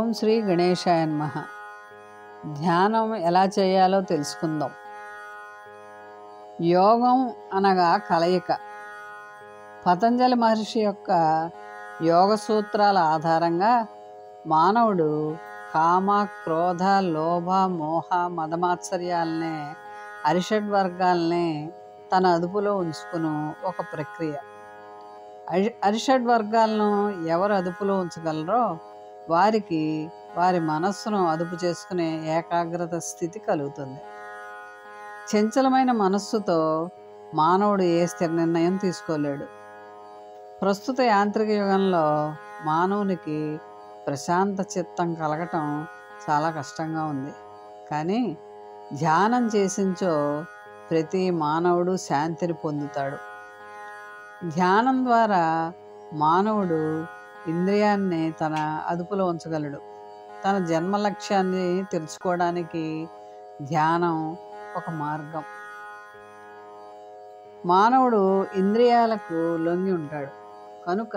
ఓం శ్రీ గణేశాయ నమః. ధ్యానం ఎలా చేయాలో తెలుసుకుందాం. యోగం అనగా కలయిక. పతంజలి మహర్షి యొక్క యోగ సూత్రాల ఆధారంగా మానవుడు కామ, క్రోధ, లోభ, మోహ, మదమాత్సర్యాలనే అరిషడ్వర్గాలనే తన అదుపులో ఉంచుకుని ఒక ప్రక్రియ. అరిషడ్వర్గాలను ఎవరు అదుపులో ఉంచగలరో వారికి వారి మనస్సును అదుపు చేసుకునే ఏకాగ్రత స్థితి కలుగుతుంది. చంచలమైన మనస్సుతో మానవుడు ఏ స్థిర నిర్ణయం తీసుకోలేడు. ప్రస్తుత యాంత్రిక యుగంలో మానవునికి ప్రశాంత చిత్తం కలగటం చాలా కష్టంగా ఉంది. కానీ ధ్యానం చేసించో ప్రతి మానవుడు శాంతిని పొందుతాడు. ధ్యానం ద్వారా మానవుడు ఇంద్రియాన్ని తన అదుపులో ఉంచగలడు. తన జన్మ లక్ష్యాన్ని తెలుసుకోవడానికి ధ్యానం ఒక మార్గం. మానవుడు ఇంద్రియాలకు లొంగి ఉంటాడు కనుక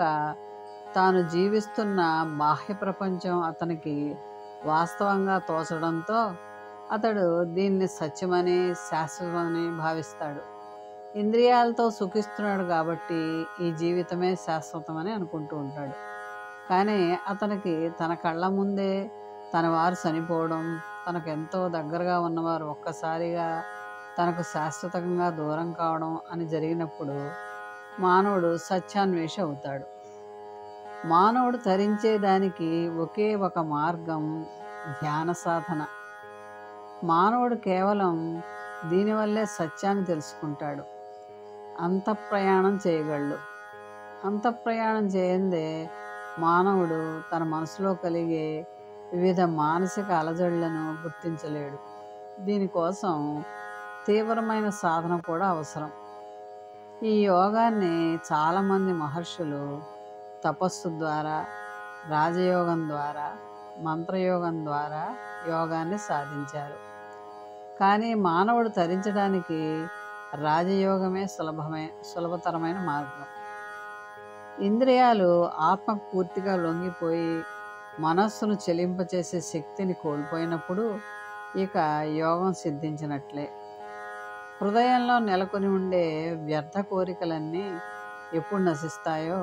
తాను జీవిస్తున్న బాహ్య ప్రపంచం అతనికి వాస్తవంగా తోచడంతో అతడు దీన్ని సత్యమని, శాశ్వతమని భావిస్తాడు. ఇంద్రియాలతో సుఖిస్తున్నాడు కాబట్టి ఈ జీవితమే శాశ్వతమని అనుకుంటూ ఉంటాడు. కానీ అతనికి తన కళ్ళ ముందే తన వారు చనిపోవడం, తనకు ఎంతో దగ్గరగా ఉన్నవారు ఒక్కసారిగా తనకు శాశ్వతంగా దూరం కావడం అని జరిగినప్పుడు మానవుడు సత్యాన్వేషి అవుతాడు. మానవుడు తరించేదానికి ఒకే ఒక మార్గం ధ్యాన సాధన. మానవుడు కేవలం దీనివల్లే సత్యాన్ని తెలుసుకుంటాడు. అంతఃప్రయాణం చేయగలడు. అంతఃప్రయాణం చేయందే మానవుడు తన మనసులో కలిగే వివిధ మానసిక అలజడులను గుర్తించలేడు. దీనికోసం తీవ్రమైన సాధన కూడా అవసరం. ఈ యోగాన్ని చాలామంది మహర్షులు తపస్సు ద్వారా, రాజయోగం ద్వారా, మంత్రయోగం ద్వారా యోగాన్ని సాధించారు. కానీ మానవుడు తరించడానికి రాజయోగమే సులభతరమైన మార్గం. ఇంద్రియాలు ఆత్మకు పూర్తిగా లొంగిపోయి మనస్సును చెలింపచేసే శక్తిని కోల్పోయినప్పుడు ఇక యోగం సిద్ధించినట్లే. హృదయంలో నెలకొని ఉండే వ్యర్థ కోరికలన్నీ ఎప్పుడు నశిస్తాయో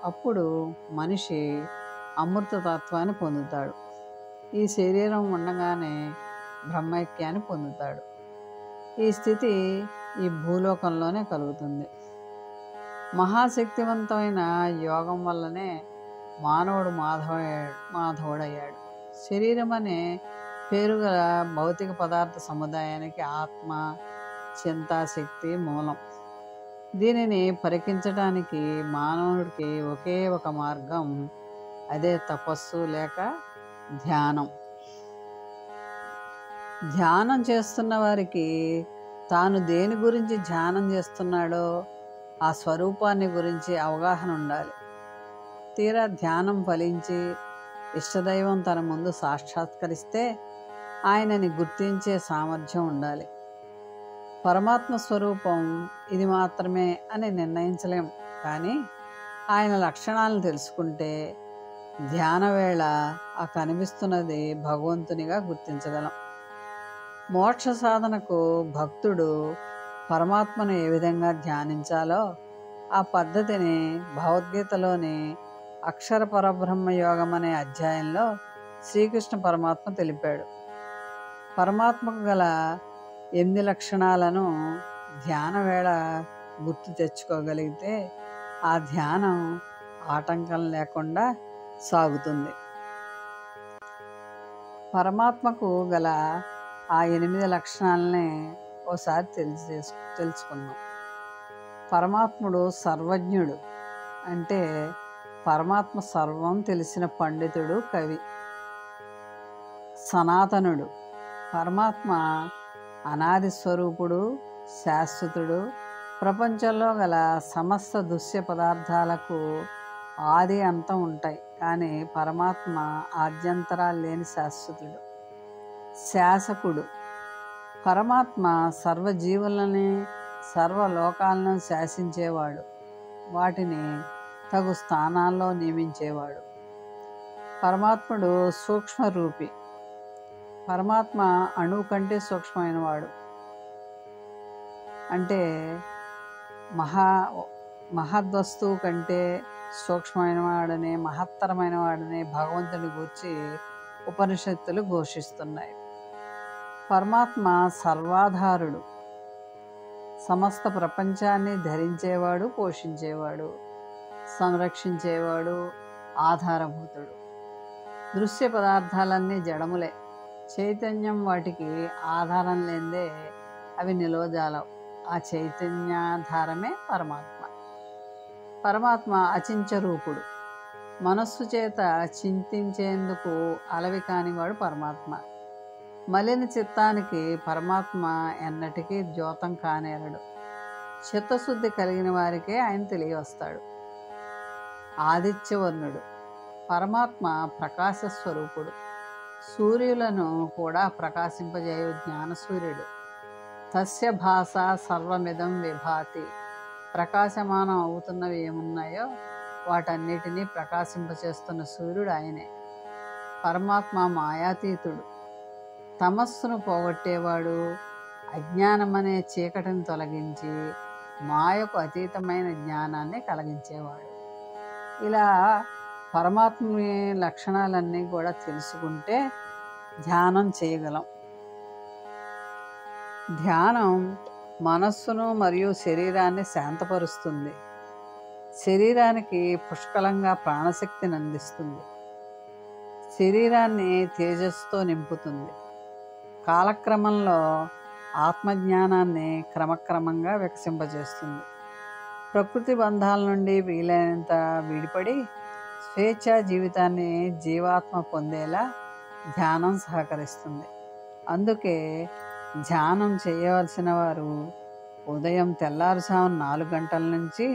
అప్పుడు మనిషి అమృతతత్వాన్ని పొందుతాడు. ఈ శరీరం ఉండగానే బ్రహ్మైక్యాన్ని పొందుతాడు. ఈ స్థితి ఈ భూలోకంలోనే కలుగుతుంది. మహాశక్తివంతమైన యోగం వల్లనే మానవుడు మాధవుడయ్యాడు. శరీరం అనే పేరుగల భౌతిక పదార్థ సముదాయానికి ఆత్మ, చింతాశక్తి మూలం. దీనిని పరికించడానికి మానవుడికి ఒకే ఒక మార్గం, అదే తపస్సు లేక ధ్యానం. ధ్యానం చేస్తున్న వారికి తాను దేని గురించి ధ్యానం చేస్తున్నాడో ఆ స్వరూపాన్ని గురించి అవగాహన ఉండాలి. తీరా ధ్యానం ఫలించి ఇష్టదైవం తన ముందు సాక్షాత్కరిస్తే ఆయనని గుర్తించే సామర్థ్యం ఉండాలి. పరమాత్మ స్వరూపం ఇది మాత్రమే అని నిర్ణయించలేం. కానీ ఆయన లక్షణాలను తెలుసుకుంటే ధ్యాన వేళ ఆ కనిపిస్తున్నది భగవంతునిగా గుర్తించగలం. మోక్ష సాధనకు భక్తుడు పరమాత్మను ఏ విధంగా ధ్యానించాలో ఆ పద్ధతిని భగవద్గీతలోని అక్షర పరబ్రహ్మ యోగం అనే అధ్యాయంలో శ్రీకృష్ణ పరమాత్మ తెలిపాడు. పరమాత్మకు గల 8 లక్షణాలను ధ్యాన వేళ గుర్తు తెచ్చుకోగలిగితే ఆ ధ్యానం ఆటంకం లేకుండా సాగుతుంది. పరమాత్మకు గల ఆ 8 లక్షణాలని ఓసారి తెలుసుకుందాం. పరమాత్ముడు సర్వజ్ఞుడు, అంటే పరమాత్మ సర్వం తెలిసిన పండితుడు, కవి. సనాతనుడు, పరమాత్మ అనాది స్వరూపుడు, శాశ్వతుడు. ప్రపంచంలో గల సమస్త దృశ్య పదార్థాలకు ఆది అంతం ఉంటాయి, కానీ పరమాత్మ ఆద్యంతరాలు లేని శాశ్వతుడు. శాసకుడు, పరమాత్మ సర్వజీవులని, సర్వలోకాలను శాసించేవాడు, వాటిని తగు స్థానాల్లో నియమించేవాడు. పరమాత్ముడు సూక్ష్మ రూపి. పరమాత్మ అణువు కంటే సూక్ష్మమైన వాడు. అంటే మహద్వస్తువు కంటే సూక్ష్మమైన వాడని, మహత్తరమైన వాడని భగవంతుని గూర్చి ఉపనిషత్తులు ఘోషిస్తున్నాయి. పరమాత్మ సర్వాధారుడు, సమస్త ప్రపంచాన్ని ధరించేవాడు, పోషించేవాడు, సంరక్షించేవాడు, ఆధారభూతుడు. దృశ్య పదార్థాలన్నీ జడములే. చైతన్యం వాటికి ఆధారం లేదే అవి నిలవజాలవు. ఆ చైతన్యాధారమే పరమాత్మ. పరమాత్మ అచించరూపుడు. మనస్సు చేత చింతించేందుకు అలవి కానివాడు పరమాత్మ. మలిన చిత్తానికి పరమాత్మ ఎన్నటికీ ద్యోతం కానేరడు. చిత్తశుద్ధి కలిగిన వారికే ఆయన తెలియవస్తాడు. ఆదిత్యవర్ణుడు. పరమాత్మ ప్రకాశ స్వరూపుడు. సూర్యులను కూడా ప్రకాశింపజేయు జ్ఞానసూర్యుడు. తస్య భాష సర్వమిదం విభాతి. ప్రకాశమానం అవుతున్నవి ఏమున్నాయో వాటన్నిటినీ ప్రకాశింపచేస్తున్న సూర్యుడు ఆయనే. పరమాత్మ మాయాతీతుడు. తమస్సును పోగొట్టేవాడు. అజ్ఞానమనే చీకటిని తొలగించి మాయకు అతీతమైన జ్ఞానాన్ని కలిగించేవాడు. ఇలా పరమాత్మ లక్షణాలన్నీ కూడా తెలుసుకుంటే ధ్యానం చేయగలం. ధ్యానం మనస్సును మరియు శరీరాన్ని శాంతపరుస్తుంది. శరీరానికి పుష్కలంగా ప్రాణశక్తిని అందిస్తుంది. శరీరాన్ని తేజస్సుతో నింపుతుంది. కాలక్రమంలో ఆత్మజ్ఞానాన్ని క్రమక్రమంగా వికసింపజేస్తుంది. ప్రకృతి బంధాల నుండి వీలైనంత విడిపడి స్వేచ్ఛా జీవితాన్ని జీవాత్మ పొందేలా ధ్యానం సహకరిస్తుంది. అందుకే ధ్యానం చేయవలసిన వారు ఉదయం తెల్లారుజామున 4 గంటల నుంచి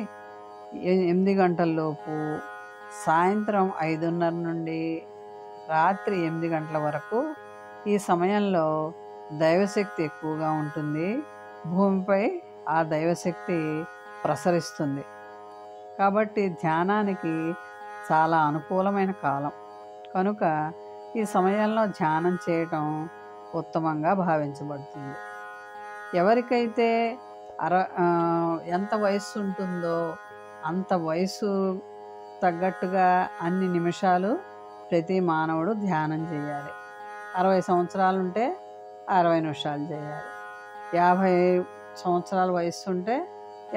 8 గంటల లోపు, సాయంత్రం 5:30 నుండి రాత్రి 8 గంటల వరకు ఈ సమయంలో దైవశక్తి ఎక్కువగా ఉంటుంది. భూమిపై ఆ దైవశక్తి ప్రసరిస్తుంది. కాబట్టి ధ్యానానికి చాలా అనుకూలమైన కాలం కనుక ఈ సమయంలో ధ్యానం చేయటం ఉత్తమంగా భావించబడుతుంది. ఎవరికైతే ఎంత వయస్సు ఉంటుందో అంత వయసు తగ్గట్టుగా అన్ని నిమిషాలు ప్రతి మానవుడు ధ్యానం చేయాలి. 60 సంవత్సరాలు ఉంటే 60 నిమిషాలు చేయాలి. 50 సంవత్సరాల వయస్సు ఉంటే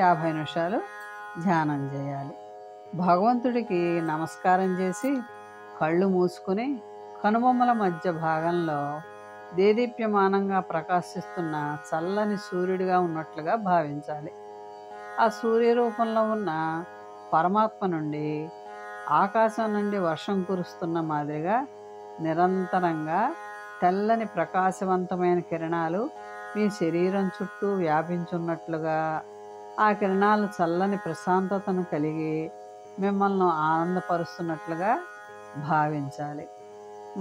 50 నిమిషాలు ధ్యానం చేయాలి. భగవంతుడికి నమస్కారం చేసి కళ్ళు మూసుకుని కనుబొమ్మల మధ్య భాగంలో దేదీప్యమానంగా ప్రకాశిస్తున్న చల్లని సూర్యుడిగా ఉన్నట్లుగా భావించాలి. ఆ సూర్య రూపంలో ఉన్న పరమాత్మ నుండి ఆకాశం నుండి వర్షం కురుస్తున్న మాదిరిగా నిరంతరంగా తెల్లని ప్రకాశవంతమైన కిరణాలు మీ శరీరం చుట్టూ వ్యాపించున్నట్లుగా, ఆ కిరణాలు చల్లని ప్రశాంతతను కలిగి మిమ్మల్ని ఆనందపరుస్తున్నట్లుగా భావించాలి.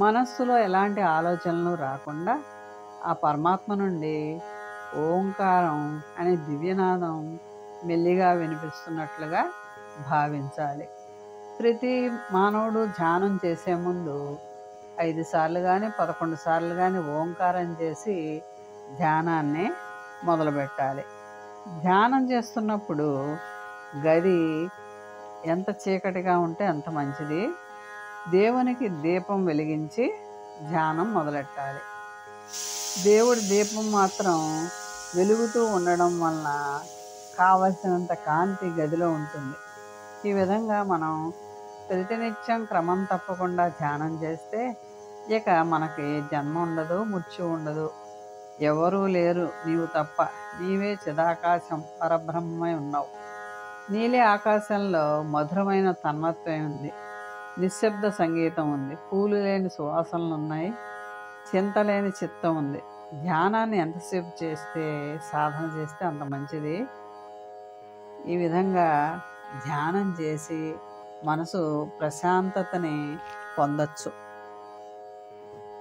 మనస్సులో ఎలాంటి ఆలోచనలు రాకుండా ఆ పరమాత్మ నుండి ఓంకారం అనే దివ్యనాదం మెల్లిగా వినిపిస్తున్నట్లుగా భావించాలి. ప్రతి మానవుడు ధ్యానం చేసే ముందు 5 సార్లు కానీ 11 సార్లు కానీ ఓంకారం చేసి ధ్యానాన్ని మొదలుపెట్టాలి. ధ్యానం చేస్తున్నప్పుడు గది ఎంత చీకటిగా ఉంటే అంత మంచిది. దేవునికి దీపం వెలిగించి ధ్యానం మొదలెట్టాలి. దేవుడి దీపం మాత్రం వెలుగుతూ ఉండడం వలన కావలసినంత కాంతి గదిలో ఉంటుంది. ఈ విధంగా మనం ప్రతినిత్యం క్రమం తప్పకుండా ధ్యానం చేస్తే ఇక మనకి జన్మ ఉండదు, మృత్యు ఉండదు. ఎవరూ లేరు నీవు తప్ప. నీవే చిదాకాశం, పరబ్రహ్మమై ఉన్నావు. నీలే ఆకాశంలో మధురమైన తన్మత్వం ఉంది. నిశ్శబ్ద సంగీతం ఉంది. పూలు లేని సువాసనలు ఉన్నాయి. చింత లేని చిత్తం ఉంది. ధ్యానాన్ని ఎంతసేపు చేస్తే, సాధన చేస్తే అంత మంచిది. ఈ విధంగా ధ్యానం చేసి మనసు ప్రశాంతతని పొందొచ్చు.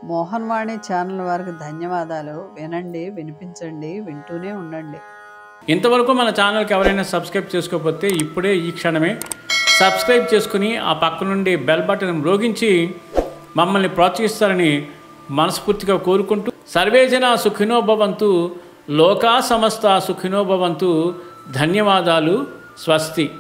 మోహన్ వాణి ఛానల్ వారికి ధన్యవాదాలు. వినండి, వినిపించండి, వింటూనే ఉండండి. ఇంతవరకు మన ఛానల్కి ఎవరైనా సబ్స్క్రైబ్ చేసుకోకపోతే ఇప్పుడే ఈ క్షణమే సబ్స్క్రైబ్ చేసుకుని ఆ పక్క నుండి బెల్ బటన్ మ్రోగించి మమ్మల్ని ప్రోత్సహిస్తారని మనస్ఫూర్తిగా కోరుకుంటూ సర్వే జనా సుఖినో భవంతు, లోకా సమస్త సుఖినో భవంతు. ధన్యవాదాలు. స్వస్తి.